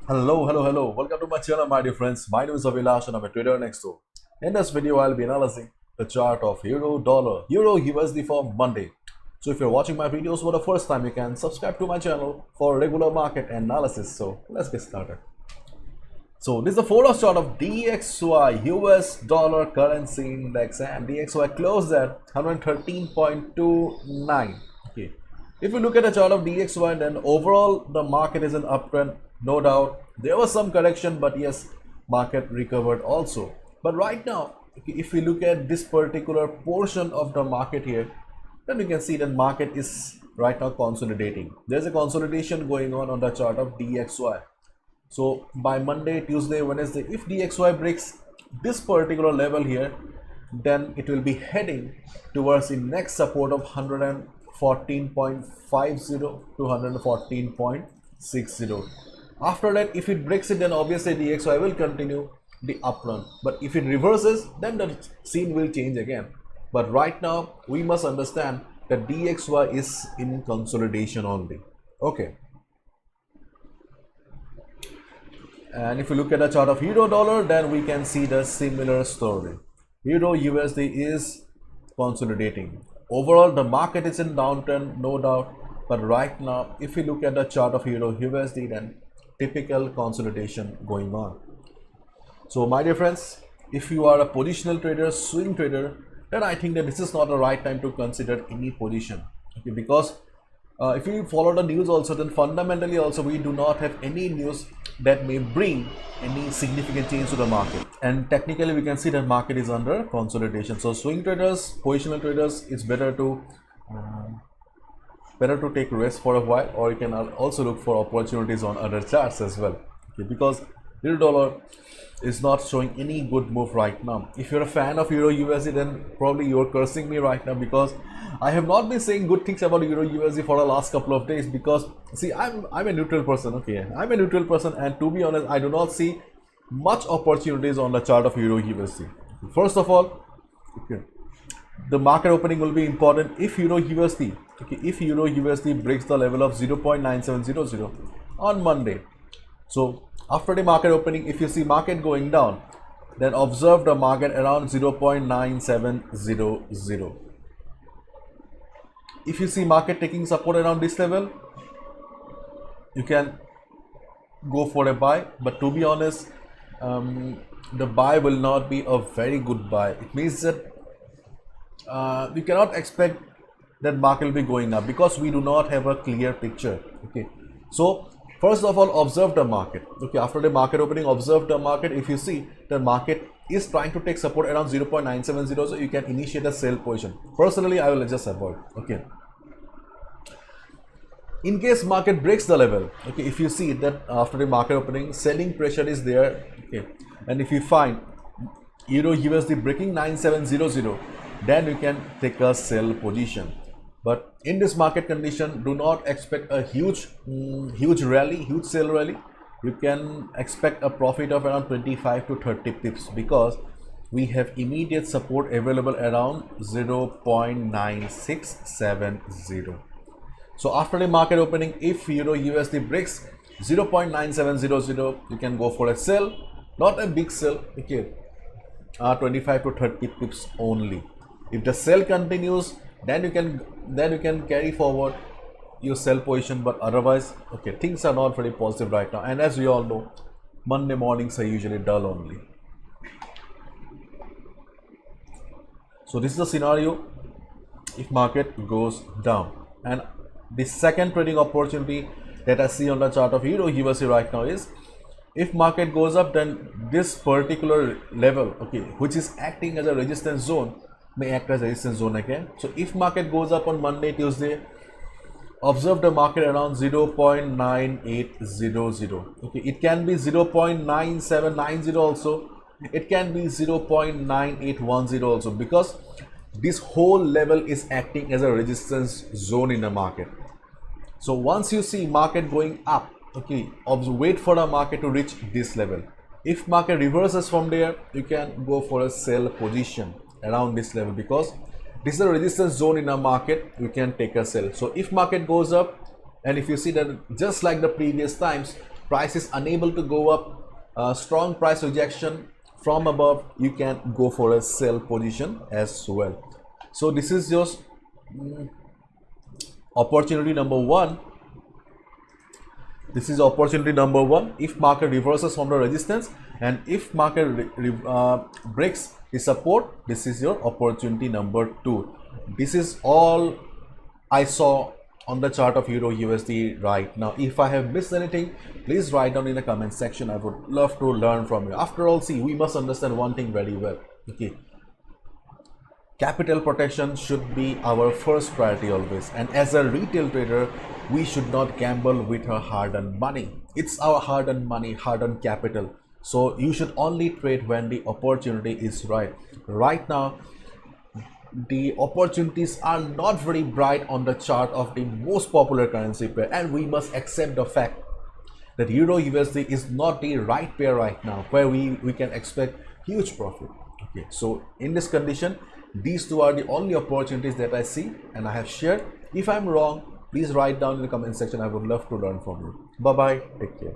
Hello. Welcome to my channel, my dear friends. My name is Avilash and I'm a trader next door. In this video, I'll be analyzing the chart of Euro Dollar, Euro USD for Monday. So if you're watching my videos for the first time, you can subscribe to my channel for regular market analysis. So let's get started. So this is the Forex chart of DXY, US dollar currency index, and DXY closed at 113.29. Okay. If you look at the chart of DXY, then overall the market is an uptrend, no doubt. There was some correction, but yes, market recovered also. But right now, if we look at this particular portion of the market here, then we can see that market is right now consolidating. There's a consolidation going on the chart of DXY. So by Monday, Tuesday, Wednesday, if DXY breaks this particular level here, then it will be heading towards the next support of 114.50 to 114.60. After that, if it breaks it, then obviously DXY will continue the uprun. But if it reverses, then the scene will change again. But right now, we must understand that DXY is in consolidation only. Okay. And if you look at the chart of Euro Dollar, then we can see the similar story. Euro USD is consolidating. Overall, the market is in downtrend, no doubt. But right now, if you look at the chart of Euro USD, then typical consolidation going on. So my dear friends, if you are a positional trader, swing trader, then I think that this is not the right time to consider any position. Okay, because if you follow the news also, then fundamentally also we do not have any news that may bring any significant change to the market, and technically we can see that market is under consolidation. So swing traders, positional traders, it's better to take rest for a while, or you can also look for opportunities on other charts as well. Okay, because Euro dollar is not showing any good move right now. If you're a fan of Euro USD, then probably you're cursing me right now, because I have not been saying good things about Euro USD for the last couple of days. Because see, I'm a neutral person. Okay, I'm a neutral person, and to be honest, I do not see much opportunities on the chart of Euro USD. First of all, okay, the market opening will be important. If Euro USD, if Euro USD breaks the level of 0.9700 on Monday, so after the market opening, if you see market going down, then observe the market around 0.9700. If you see market taking support around this level, you can go for a buy. But to be honest, the buy will not be a very good buy. It means that we cannot expect that market will be going up, because we do not have a clear picture. Okay, so first of all, observe the market. Okay, after the market opening, observe the market. If you see the market is trying to take support around 0.970, so you can initiate a sell position. Personally, I will just avoid. Okay, in case market breaks the level, okay, if you see that after the market opening, selling pressure is there. Okay, and if you find Euro USD breaking 9700, then you can take a sell position. But in this market condition, do not expect a huge rally, huge sell rally. You can expect a profit of around 25 to 30 pips, because we have immediate support available around 0.9670. So after the market opening, if Euro USD breaks 0.9700, you can go for a sell, not a big sell. Okay, 25 to 30 pips only. If the sell continues, then you can carry forward your sell position. But otherwise, okay, things are not very positive right now, and as we all know, Monday mornings are usually dull only. So this is the scenario if market goes down. And the second trading opportunity that I see on the chart of Euro USD right now is, if market goes up, then this particular level, okay, which is acting as a resistance zone, may act as a resistance zone again. So if market goes up on Monday, Tuesday, observe the market around 0.9800. Okay, it can be 0.9790 also, it can be 0.9810 also, because this whole level is acting as a resistance zone in the market. So once you see market going up, okay, wait for the market to reach this level. If market reverses from there, you can go for a sell position around this level, because this is a resistance zone in a market. You can take a sell. So if market goes up, and if you see that just like the previous times, price is unable to go up, strong price rejection from above, you can go for a sell position as well. So this is just opportunity number one. This is opportunity number one. If market reverses from the resistance and if market breaks the support, this is your opportunity number two. This is all I saw on the chart of Euro USD right now. If I have missed anything, please write down in the comment section. I would love to learn from you. After all, see, we must understand one thing very well. Okay, capital protection should be our first priority always, and as a retail trader we should not gamble with our hard-earned money. It's our hard-earned money, hard-earned capital, so you should only trade when the opportunity is right. Right now the opportunities are not very bright on the chart of the most popular currency pair, and we must accept the fact that Euro USD is not the right pair right now where we can expect huge profit. Okay, so in this condition, these two are the only opportunities that I see and I have shared. If I'm wrong, please write down in the comment section. I would love to learn from you. Bye bye, take care.